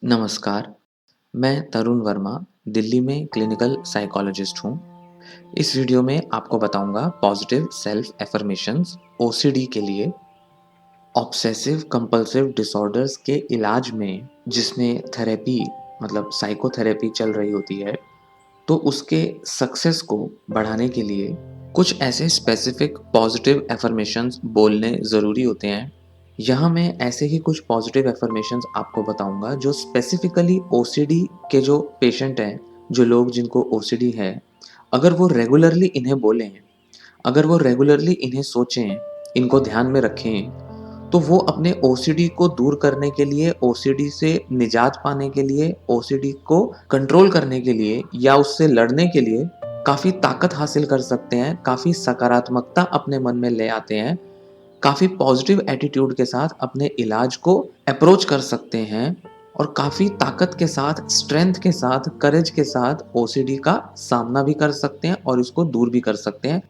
नमस्कार, मैं तरुण वर्मा, दिल्ली में क्लिनिकल साइकोलॉजिस्ट हूँ। इस वीडियो में आपको बताऊँगा पॉजिटिव सेल्फ अफ़र्मेशंस ओसीडी के लिए ऑब्सेसिव कंपल्सिव डिसऑर्डर्स के इलाज में जिसमें थेरेपी मतलब साइकोथेरेपी चल रही होती है, तो उसके सक्सेस को बढ़ाने के लिए कुछ ऐसे स्पेसिफिक पॉजिटिव अफ़र्मेशंस बोलने ज़रूरी होते हैं। यहाँ मैं ऐसे ही कुछ पॉजिटिव अफ़र्मेशंस आपको बताऊँगा जो स्पेसिफिकली ओसीडी के जो पेशेंट हैं, जो लोग जिनको ओसीडी है, अगर वो रेगुलरली इन्हें बोलें, अगर वो रेगुलरली इन्हें सोचें, इनको ध्यान में रखें, तो वो अपने ओसीडी को दूर करने के लिए, ओसीडी से निजात पाने के लिए, ओसीडी को कंट्रोल करने के लिए या उससे लड़ने के लिए काफ़ी ताकत हासिल कर सकते हैं, काफ़ी सकारात्मकता अपने मन में ले आते हैं, काफ़ी पॉजिटिव एटीट्यूड के साथ अपने इलाज को अप्रोच कर सकते हैं और काफ़ी ताकत के साथ, स्ट्रेंथ के साथ, करेज के साथ ओसीडी का सामना भी कर सकते हैं और इसको दूर भी कर सकते हैं।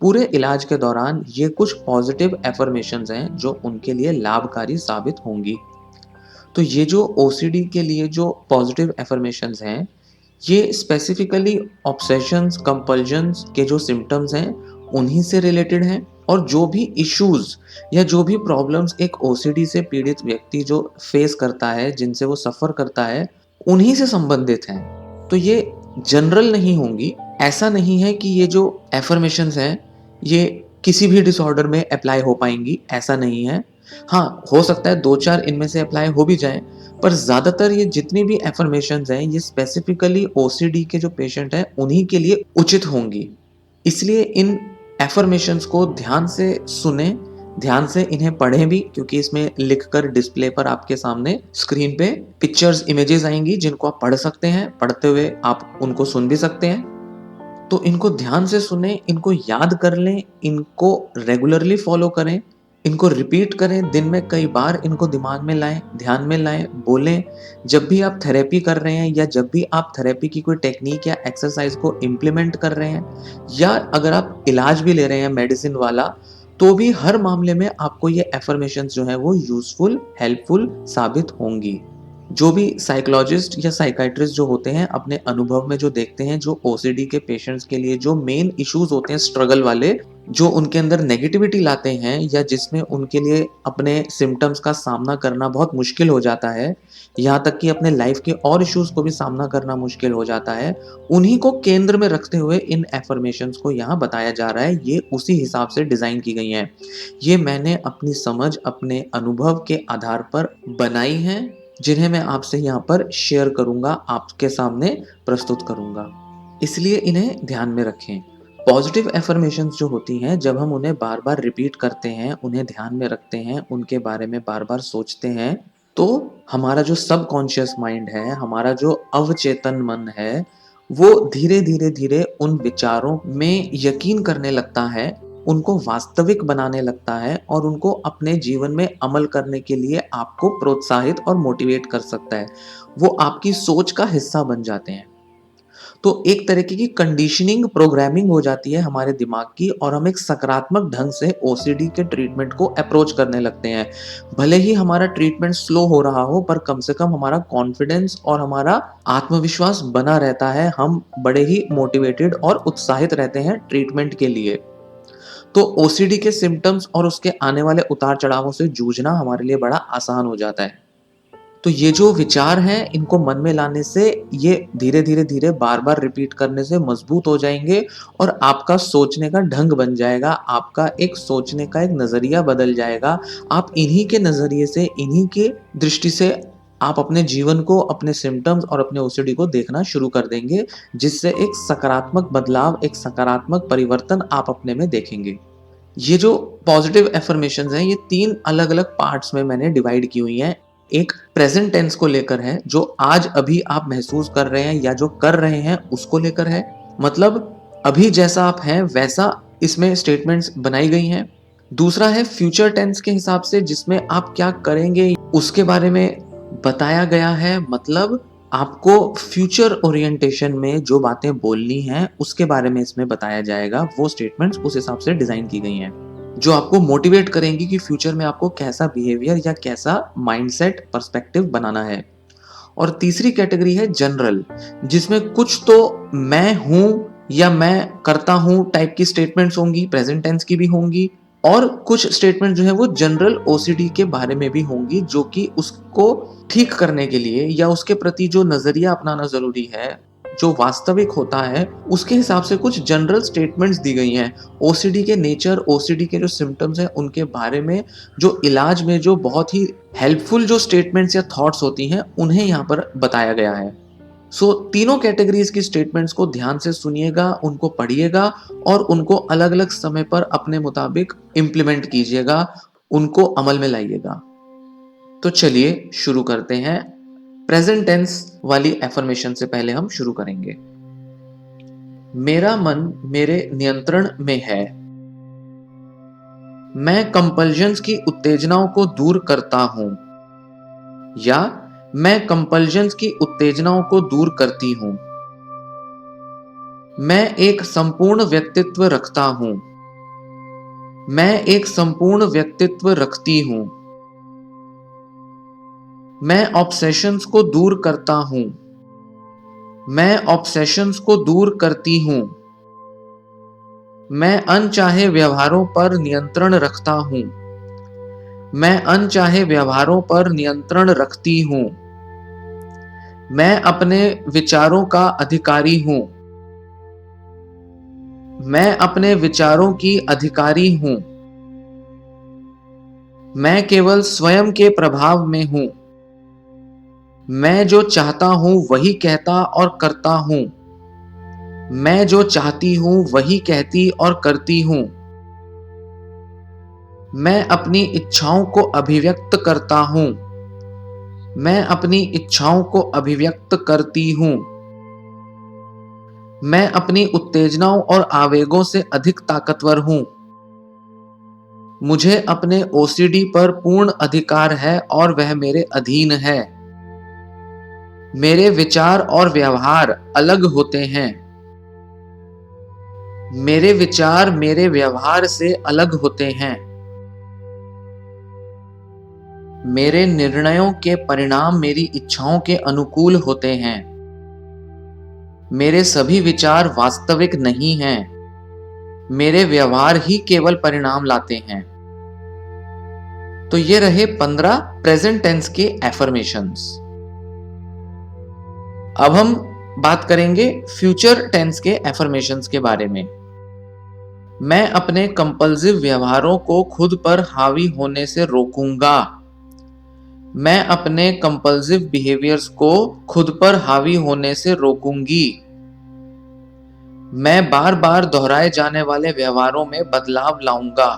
पूरे इलाज के दौरान ये कुछ पॉजिटिव अफ़र्मेशंस हैं जो उनके लिए लाभकारी साबित होंगी। तो ये जो ओसीडी के लिए जो पॉजिटिव अफ़र्मेशंस हैं, ये स्पेसिफिकली ऑब्सेशंस, कंपल्जन्स के जो सिम्पटम्स हैं, उन्हीं से रिलेटेड हैं और जो भी इश्यूज़ या जो भी प्रॉब्लम्स एक ओसीडी से पीड़ित व्यक्ति जो फेस करता है, जिनसे वो सफ़र करता है, उन्हीं से संबंधित हैं। तो ये जनरल नहीं होंगी। ऐसा नहीं है कि ये जो अफ़र्मेशंस हैं, ये किसी भी डिसऑर्डर में अप्लाई हो पाएँगी, ऐसा नहीं है। हाँ, हो सकता है 2-4 इनमें से अप्लाई हो भी जाएँ, पर ज़्यादातर ये जितनी भी अफ़र्मेशंस हैं, ये स्पेसिफिकली ओसीडी के जो पेशेंट हैं, उन्हीं के लिए उचित होंगी। इसलिए इन अफ़र्मेशंस को ध्यान से सुनें, ध्यान से इन्हें पढ़ें भी, क्योंकि इसमें लिखकर डिस्प्ले पर आपके सामने स्क्रीन पे पिक्चर्स, इमेजेस आएँगी जिनको आप पढ़ सकते हैं, पढ़ते हुए आप उनको सुन भी सकते हैं। तो इनको ध्यान से सुनें, इनको याद कर लें, इनको रेगुलरली फ़ॉलो करें, इनको रिपीट करें, दिन में कई बार इनको दिमाग में लाएँ, ध्यान में लाएँ, बोलें। जब भी आप थेरेपी कर रहे हैं या जब भी आप थेरेपी की कोई टेक्नीक या एक्सरसाइज़ को इम्प्लीमेंट कर रहे हैं या अगर आप इलाज भी ले रहे हैं मेडिसिन वाला, तो भी हर मामले में आपको ये अफ़र्मेशंस जो हैं वो यूज़फुल, हेल्पफुल साबित होंगी। जो भी साइकोलॉजिस्ट या साइकियाट्रिस्ट जो होते हैं अपने अनुभव में जो देखते हैं, जो ओसीडी के पेशेंट्स के लिए जो मेन इश्यूज होते हैं स्ट्रगल वाले, जो उनके अंदर नेगेटिविटी लाते हैं या जिसमें उनके लिए अपने सिम्टम्स का सामना करना बहुत मुश्किल हो जाता है, यहाँ तक कि अपने लाइफ के और इश्यूज को भी सामना करना मुश्किल हो जाता है, उन्हीं को केंद्र में रखते हुए इन एफर्मेशंस को यहाँ बताया जा रहा है। ये उसी हिसाब से डिज़ाइन की गई हैं। ये मैंने अपनी समझ, अपने अनुभव के आधार पर बनाई हैं, जिन्हें मैं आपसे यहाँ पर शेयर करूँगा, आपके सामने प्रस्तुत करूँगा। इसलिए इन्हें ध्यान में रखें। पॉजिटिव अफ़र्मेशंस जो होती हैं, जब हम उन्हें बार-बार रिपीट करते हैं, उन्हें ध्यान में रखते हैं, उनके बारे में बार-बार सोचते हैं, तो हमारा जो सबकॉन्शियस माइंड है, हमारा जो अवचेतन मन है, वो धीरे-धीरे उन विचारों में यकीन करने लगता है, उनको वास्तविक बनाने लगता है और उनको अपने जीवन में अमल करने के लिए आपको प्रोत्साहित और मोटिवेट कर सकता है। वो आपकी सोच का हिस्सा बन जाते हैं। तो एक तरीके की कंडीशनिंग, प्रोग्रामिंग हो जाती है हमारे दिमाग की और हम एक सकारात्मक ढंग से ओसीडी के ट्रीटमेंट को अप्रोच करने लगते हैं। भले ही हमारा ट्रीटमेंट स्लो हो रहा हो, पर कम से कम हमारा कॉन्फिडेंस और हमारा आत्मविश्वास बना रहता है। हम बड़े ही मोटिवेटेड और उत्साहित रहते हैं ट्रीटमेंट के लिए। तो ओसीडी के सिम्पटम्स और उसके आने वाले उतार-चढ़ावों से जूझना हमारे लिए बड़ा आसान हो जाता है। तो ये जो विचार हैं, इनको मन में लाने से ये धीरे-धीरे बार-बार रिपीट करने से मज़बूत हो जाएँगे और आपका सोचने का ढंग बन जाएगा, आपका एक सोचने का एक नज़रिया बदल जाएगा। आप इन्हीं के नज़रिए से, इन्हीं की दृष्टि से आप अपने जीवन को, अपने सिम्पटम्स और अपने ओसीडी को देखना शुरू कर देंगे, जिससे एक सकारात्मक बदलाव, एक सकारात्मक परिवर्तन आप अपने में देखेंगे। ये जो पॉजिटिव अफ़र्मेशंस हैं, ये 3 अलग-अलग पार्ट्स में मैंने डिवाइड की हुई हैं। एक प्रेज़ेंट टेंस को लेकर है, जो आज अभी आप महसूस कर रहे हैं या जो कर रहे हैं, उसको लेकर है। मतलब अभी जैसा आप हैं, वैसा इसमें स्टेटमेंट्स बनाई गई हैं। दूसरा है फ्यूचर टेंस के हिसाब से, जिसमें आप क्या करेंगे, उसके बारे में बताया गया है। मतलब आपको फ्यूचर ओरिएंटेशन में जो बातें बोलनी हैं, उसके बारे में इसमें बताया जाएगा। वो स्टेटमेंट्स उस हिसाब से डिज़ाइन की गई हैं, जो आपको मोटिवेट करेंगी कि फ्यूचर में आपको कैसा बिहेवियर या कैसा माइंडसेट, पर्सपेक्टिव बनाना है। और तीसरी कैटेगरी है जनरल, जिसमें कुछ तो मैं हूं या मैं करता हूं टाइप की स्टेटमेंट्स होंगी, प्रेजेंट टेंस की भी होंगी, और कुछ स्टेटमेंट जो है वो जनरल ओसीडी के बारे में भी होंगी, जो कि उसको ठीक करने के लिए या उसके प्रति जो नजरिया अपनाना जरूरी है, जो वास्तविक होता है, उसके हिसाब से कुछ जनरल स्टेटमेंट्स दी गई हैं। ओसीडी के नेचर, ओसीडी के जो सिम्टम्स हैं उनके बारे में, जो इलाज में जो बहुत ही हेल्पफुल जो स्टेटमेंट्स या थॉट्स होती हैं, उन्हें यहाँ पर बताया गया है। तीनों कैटेगरीज की स्टेटमेंट्स को ध्यान से सुनिएगा, उनको पढ़िएगा और उनको अलग अलग समय पर अपने मुताबिक इम्प्लीमेंट कीजिएगा, उनको अमल में लाइएगा। तो चलिए शुरू करते हैं। प्रेजेंट टेंस वाली एफर्मेशन से पहले हम शुरू करेंगे। मेरा मन मेरे नियंत्रण में है। मैं कंपल्जन्स की उत्तेजनाओं को दूर करता हूं, या मैं कंपल्जन्स की उत्तेजनाओं को दूर करती हूं। मैं एक संपूर्ण व्यक्तित्व रखता हूं। मैं एक संपूर्ण व्यक्तित्व रखती हूं। मैं ऑब्सेशंस को दूर करता हूं। मैं ऑब्सेशंस को दूर करती हूं। मैं अनचाहे व्यवहारों पर नियंत्रण रखता हूं। मैं अनचाहे व्यवहारों पर नियंत्रण रखती हूं। मैं अपने विचारों का अधिकारी हूं। मैं अपने विचारों की अधिकारी हूं। मैं केवल स्वयं के प्रभाव में हूं। मैं जो चाहता हूं वही कहता और करता हूं। मैं जो चाहती हूं वही कहती और करती हूं। मैं अपनी इच्छाओं को अभिव्यक्त करता हूं। मैं अपनी इच्छाओं को अभिव्यक्त करती हूं। मैं अपनी उत्तेजनाओं और आवेगों से अधिक ताकतवर हूं। मुझे अपने ओसीडी पर पूर्ण अधिकार है और वह मेरे अधीन है। मेरे विचार और व्यवहार अलग होते हैं। मेरे विचार मेरे व्यवहार से अलग होते हैं। मेरे निर्णयों के परिणाम मेरी इच्छाओं के अनुकूल होते हैं। मेरे सभी विचार वास्तविक नहीं हैं। मेरे व्यवहार ही केवल परिणाम लाते हैं। तो ये रहे 15 प्रेजेंट टेंस के एफर्मेशंस। अब हम बात करेंगे फ्यूचर टेंस के एफर्मेशंस के बारे में। मैं अपने कंपल्सिव व्यवहारों को खुद पर हावी होने से रोकूंगा। मैं अपने कंपल्सिव बिहेवियर्स को खुद पर हावी होने से रोकूंगी। मैं बार बार दोहराए जाने वाले व्यवहारों में बदलाव लाऊंगा।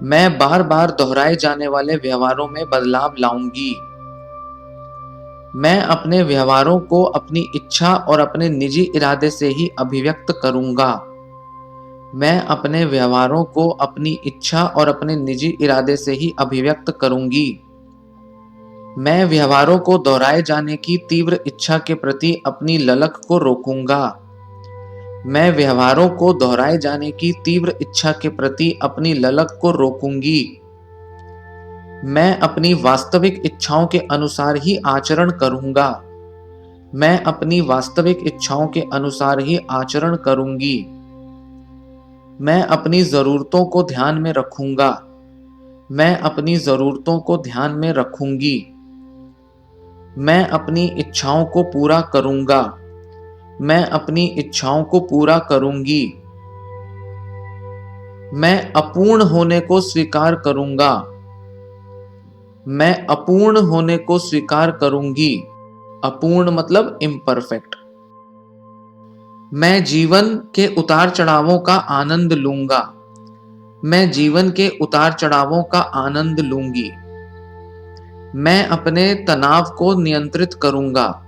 मैं बार बार दोहराए जाने वाले व्यवहारों में बदलाव लाऊंगी। मैं अपने व्यवहारों को अपनी इच्छा और अपने निजी इरादे से ही अभिव्यक्त करूंगा। मैं अपने व्यवहारों को अपनी इच्छा और अपने निजी इरादे से ही अभिव्यक्त करूंगी। मैं व्यवहारों को दोहराए जाने की तीव्र इच्छा के प्रति अपनी ललक को रोकूंगा। मैं व्यवहारों को दोहराए जाने की तीव्र इच्छा के प्रति अपनी ललक को रोकूंगी। मैं अपनी वास्तविक इच्छाओं के अनुसार ही आचरण करूंगा। मैं अपनी वास्तविक इच्छाओं के अनुसार ही आचरण करूंगी। मैं अपनी जरूरतों को ध्यान में रखूंगा। मैं अपनी जरूरतों को ध्यान में रखूंगी। मैं अपनी इच्छाओं को पूरा करूंगा। मैं अपनी इच्छाओं को पूरा करूंगी। मैं अपूर्ण होने को स्वीकार करूंगा। मैं अपूर्ण होने को स्वीकार करूंगी। अपूर्ण मतलब इम्परफेक्ट। मैं जीवन के उतार चढ़ावों का आनंद लूंगा। मैं जीवन के उतार चढ़ावों का आनंद लूंगी। मैं अपने तनाव को नियंत्रित करूंगा।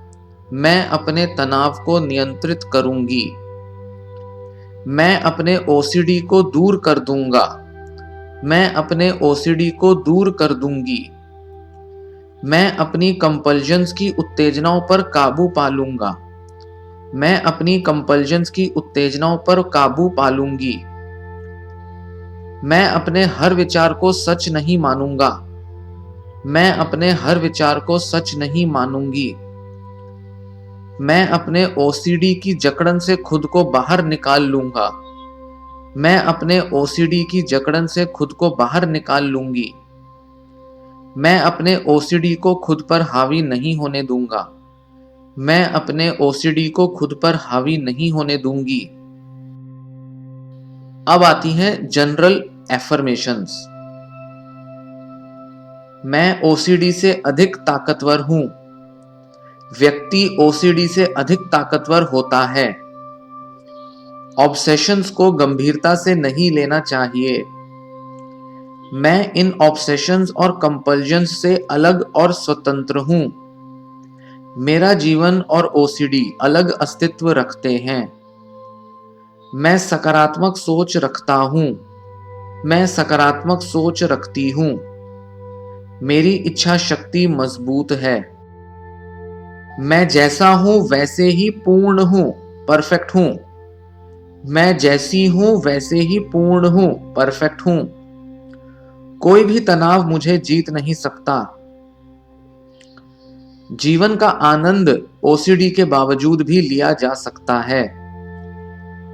मैं अपने तनाव को नियंत्रित करूंगी। मैं अपने ओसीडी को दूर कर दूंगा। मैं अपने ओसीडी को दूर कर दूंगी। मैं अपनी कंपल्जन्स की उत्तेजनाओं पर काबू पा लूंगा। मैं अपनी कंपल्जन्स की उत्तेजनाओं पर काबू पा लूंगी। मैं अपने हर विचार को सच नहीं मानूंगा। मैं अपने हर विचार को सच नहीं मानूंगी। मैं अपने ओसीडी की जकड़न से खुद को बाहर निकाल लूंगा। मैं अपने ओसीडी की जकड़न से खुद को बाहर निकाल लूंगी। मैं अपने ओसीडी को खुद पर हावी नहीं होने दूंगा। मैं अपने ओसीडी को खुद पर हावी नहीं होने दूंगी। अब आती हैं जनरल एफर्मेशंस। मैं ओसीडी से अधिक ताकतवर हूं। व्यक्ति ओसीडी से अधिक ताकतवर होता है। ऑब्सेशंस को गंभीरता से नहीं लेना चाहिए। मैं इन ऑब्सेशंस और कंपल्जन्स से अलग और स्वतंत्र हूं। मेरा जीवन और ओसीडी अलग अस्तित्व रखते हैं। मैं सकारात्मक सोच रखता हूं। मैं सकारात्मक सोच रखती हूं। मेरी इच्छा शक्ति मजबूत है। मैं जैसा हूं वैसे ही पूर्ण हूं, परफेक्ट हूं। मैं जैसी हूं वैसे ही पूर्ण हूं, परफेक्ट हूं। कोई भी तनाव मुझे जीत नहीं सकता। जीवन का आनंद ओसीडी के बावजूद भी लिया जा सकता है।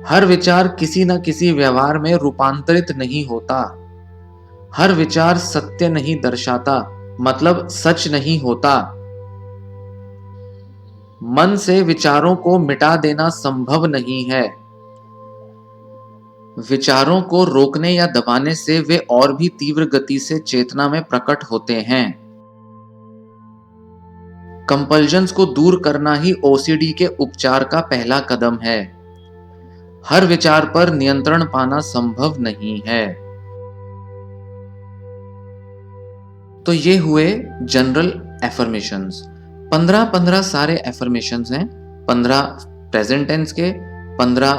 हर विचार किसी न किसी व्यवहार में रूपांतरित नहीं होता। हर विचार सत्य नहीं दर्शाता, मतलब सच नहीं होता। मन से विचारों को मिटा देना संभव नहीं है। विचारों को रोकने या दबाने से वे और भी तीव्र गति से चेतना में प्रकट होते हैं। कंपल्जन्स को दूर करना ही ओसीडी के उपचार का पहला कदम है। हर विचार पर नियंत्रण पाना संभव नहीं है। तो ये हुए जनरल एफर्मेशंस। 15-15 सारे एफर्मेशंस हैं। 15 प्रेजेंट टेंस के, 15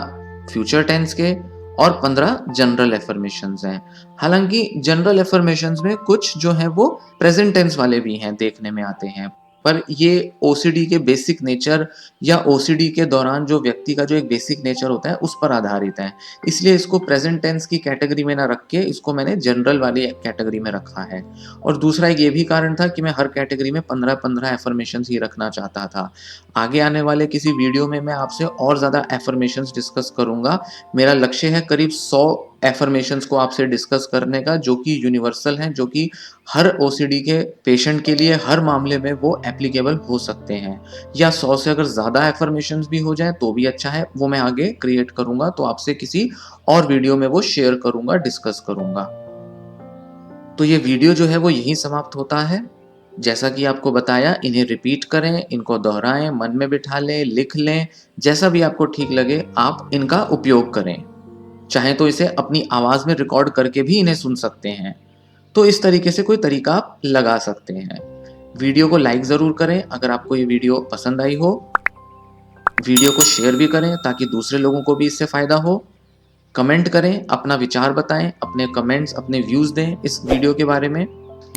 फ्यूचर टेंस के और 15 जनरल एफर्मेशंस हैं। हालांकि जनरल एफर्मेशंस में कुछ जो है वो प्रेजेंट टेंस वाले भी हैं, देखने में आते हैं, पर ये ओसीडी के बेसिक नेचर या ओसीडी के दौरान जो व्यक्ति का जो एक बेसिक नेचर होता है उस पर आधारित है। इसलिए इसको प्रेजेंट टेंस की कैटेगरी में ना रख के इसको मैंने जनरल वाली कैटेगरी में रखा है। और दूसरा एक ये भी कारण था कि मैं हर कैटेगरी में 15-15 एफर्मेशंस ही रखना चाहता था। आगे आने वाले किसी वीडियो में मैं आपसे और ज़्यादा एफर्मेशंस डिस्कस करूंगा। मेरा लक्ष्य है करीब 100 एफर्मेशंस को आपसे डिस्कस करने का, जो कि यूनिवर्सल हैं, जो कि हर ओसीडी के पेशेंट के लिए हर मामले में वो एप्लीकेबल हो सकते हैं। या 100 से अगर ज़्यादा एफर्मेशंस भी हो जाए तो भी अच्छा है, वो मैं आगे क्रिएट करूंगा, तो आपसे किसी और वीडियो में वो शेयर करूंगा, डिस्कस करूंगा। तो ये वीडियो जो है वो यहीं समाप्त होता है। जैसा कि आपको बताया, इन्हें रिपीट करें, इनको दोहराएं, मन में बिठा लें, लिख लें, जैसा भी आपको ठीक लगे आप इनका उपयोग करें। चाहे तो इसे अपनी आवाज में रिकॉर्ड करके भी इन्हें सुन सकते हैं। तो इस तरीके से कोई तरीका आप लगा सकते हैं। वीडियो को लाइक जरूर करें अगर आपको ये वीडियो पसंद आई हो। वीडियो को शेयर भी करें ताकि दूसरे लोगों को भी इससे फायदा हो। कमेंट करें, अपना विचार बताएं, अपने कमेंट्स, अपने व्यूज दें इस वीडियो के बारे में,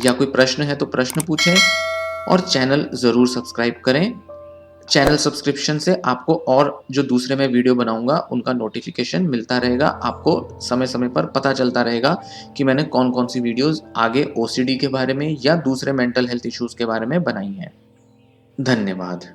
या कोई प्रश्न है तो प्रश्न पूछें, और चैनल जरूर सब्सक्राइब करें। चैनल सब्सक्रिप्शन से आपको और जो दूसरे मैं वीडियो बनाऊंगा उनका नोटिफिकेशन मिलता रहेगा। आपको समय समय पर पता चलता रहेगा कि मैंने कौन कौन सी वीडियोस आगे ओसीडी के बारे में या दूसरे मेंटल हेल्थ इश्यूज के बारे में बनाई हैं। धन्यवाद।